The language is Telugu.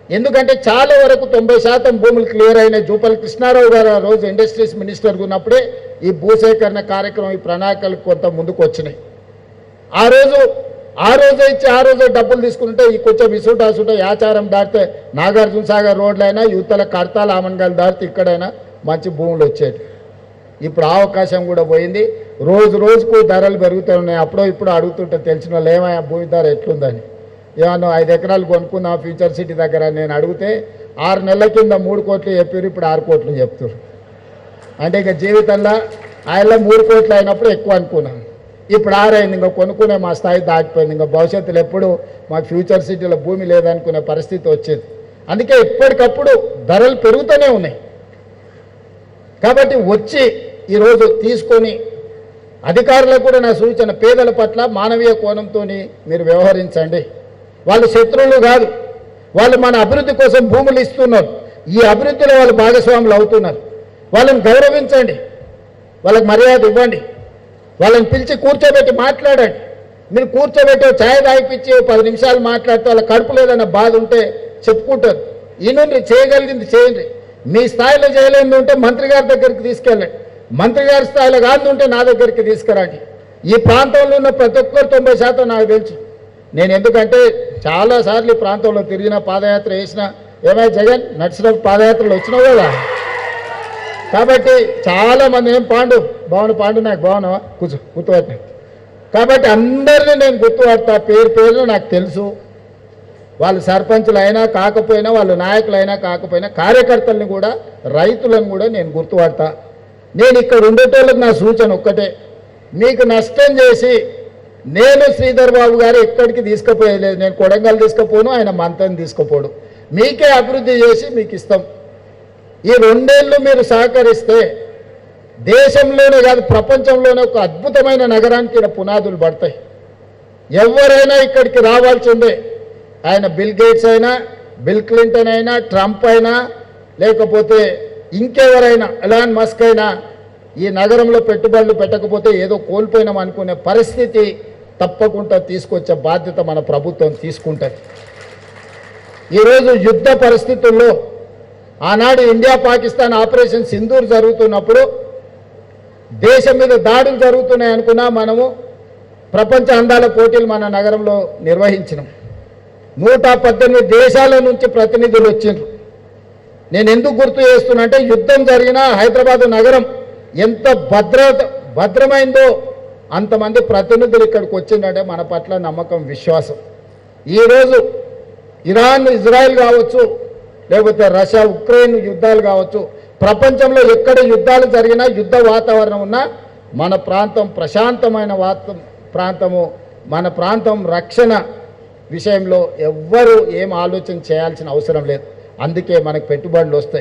ఎందుకంటే చాలా వరకు 90% భూములు క్లియర్ అయిన జూపల్లి కృష్ణారావు గారు ఆ రోజు ఇండస్ట్రీస్ మినిస్టర్గా ఉన్నప్పుడే ఈ భూసేకరణ కార్యక్రమం ఈ ప్రణాళికలు కొంత ముందుకు వచ్చినాయి. ఆ రోజే ఇచ్చి ఆ రోజే డబ్బులు తీసుకుంటే ఈ కొంచెం ఇసుట యాచారం దాటితే నాగార్జున సాగర్ రోడ్లైనా యువతల కడతాల ఆమన్గాలు దాటితే ఇక్కడైనా మంచి భూములు వచ్చేది. ఇప్పుడు ఆ అవకాశం కూడా పోయింది. రోజుకు ధరలు పెరుగుతూ ఉన్నాయి. అప్పుడో ఇప్పుడు అడుగుతుంటే తెలిసిన వాళ్ళు ఏమయ్యా భూమి ధర ఎట్లుందని, ఏమన్నా 5 ఎకరాలు కొనుక్కుందాం ఫ్యూచర్ సిటీ దగ్గర నేను అడిగితే 6 నెలల కింద 3 కోట్లు చెప్పారు, ఇప్పుడు 6 కోట్లు చెప్తారు. అంటే ఇక జీవితంలో ఆయన 3 కోట్లు అయినప్పుడు ఎక్కువ అనుకున్నాను, ఇప్పుడు 6 అయింది. ఇంకా కొనుక్కునే మా స్థాయి దాటిపోయింది. ఇంకా భవిష్యత్తులో ఎప్పుడు మాకు ఫ్యూచర్ సిటీలో భూమి లేదనుకునే పరిస్థితి వచ్చేది. అందుకే ఎప్పటికప్పుడు ధరలు పెరుగుతూనే ఉన్నాయి. కాబట్టి వచ్చి ఈరోజు తీసుకొని అధికారులకు కూడా నా సూచన, పేదల పట్ల మానవీయ కోణంతో మీరు వ్యవహరించండి. వాళ్ళు శత్రువులు కాదు, వాళ్ళు మన అభివృద్ధి కోసం భూములు ఇస్తున్నారు. ఈ అభివృద్ధిలో వాళ్ళు భాగస్వాములు అవుతున్నారు. వాళ్ళని గౌరవించండి, వాళ్ళకి మర్యాద ఇవ్వండి, వాళ్ళని పిలిచి కూర్చోబెట్టి మాట్లాడండి. మీరు కూర్చోబెట్టి ఛాయ్ తాగిపించి 10 నిమిషాలు మాట్లాడితే వాళ్ళ కడుపు లేదన్న బాధ ఉంటే చెప్పుకుంటారు. ఈయనండి చేయగలిగింది చేయండి. మీ స్థాయిలో చేయలేని ఉంటే మంత్రి గారి దగ్గరికి తీసుకెళ్ళండి, మంత్రి గారి స్థాయిలో కాదు ఉంటే నా దగ్గరికి తీసుకురండి. ఈ ప్రాంతంలో ఉన్న ప్రతి ఒక్కరు 90% నాకు తెలుసు. నేను ఎందుకంటే చాలాసార్లు ఈ ప్రాంతంలో తిరిగిన, పాదయాత్ర చేసిన. ఏమై జగన్ నడిచినప్పుడు పాదయాత్రలు వచ్చినావు కదా, కాబట్టి చాలామంది ఏం పాండు నాకు బాగున్నావా గుర్తుపట్టిన. కాబట్టి అందరినీ నేను గుర్తుపడతా, పేరు నాకు తెలుసు. వాళ్ళు సర్పంచులు అయినా కాకపోయినా, వాళ్ళు నాయకులైనా కాకపోయినా, కార్యకర్తల్ని కూడా రైతులను కూడా నేను గుర్తుపడతా. నేను ఇక్కడ ఉండేటోళ్ళకి నా సూచన ఒక్కటే, మీకు నష్టం చేసి నేను శ్రీధర్ బాబు గారు ఎక్కడికి తీసుకుపోయలేదు. నేను కొడంగల్ తీసుకుపోను, ఆయన మంతని తీసుకుపోడు. మీకే అభివృద్ధి చేసి మీకు ఇస్తాం. ఈ 2 ఏళ్ళు మీరు సహకరిస్తే దేశంలోనే కాదు ప్రపంచంలోనే ఒక అద్భుతమైన నగరానికి ఇక్కడ పునాదులు పడతాయి. ఎవరైనా ఇక్కడికి రావాల్సిందే. ఆయన బిల్ గేట్స్ అయినా, బిల్ క్లింటన్ అయినా, ట్రంప్ అయినా, లేకపోతే ఇంకెవరైనా ఎలాన్ మస్క్ అయినా ఈ నగరంలో పెట్టుబడులు పెట్టకపోతే ఏదో కోల్పోయినాం అనుకునే పరిస్థితి తప్పకుండా తీసుకొచ్చే బాధ్యత మన ప్రభుత్వం తీసుకుంటుంది. ఈరోజు యుద్ధ పరిస్థితుల్లో ఆనాడు ఇండియా పాకిస్తాన్ ఆపరేషన్ సింధూర్ జరుగుతున్నప్పుడు దేశం మీద దాడులు జరుగుతున్నాయి అనుకున్నా మనము ప్రపంచ అందాల పోటీలు మన నగరంలో నిర్వహించినాం. 118 దేశాల నుంచి ప్రతినిధులు వచ్చిండ్రు. నేను ఎందుకు గుర్తు చేస్తున్నా అంటే యుద్ధం జరిగిన హైదరాబాద్ నగరం ఎంత భద్రమైందో అంతమంది ప్రతినిధులు ఇక్కడికి వచ్చిందంటే మన పట్ల నమ్మకం, విశ్వాసం. ఈరోజు ఇరాన్ ఇజ్రాయెల్ కావచ్చు, లేకపోతే రష్యా ఉక్రెయిన్ యుద్ధాలు కావచ్చు, ప్రపంచంలో ఎక్కడ యుద్ధాలు జరిగినా, యుద్ధ వాతావరణం ఉన్నా మన ప్రాంతం ప్రశాంతమైన ప్రాంతము. మన ప్రాంతం రక్షణ విషయంలో ఎవ్వరూ ఏం ఆలోచన చేయాల్సిన అవసరం లేదు. అందుకే మనకు పెట్టుబడులు వస్తాయి.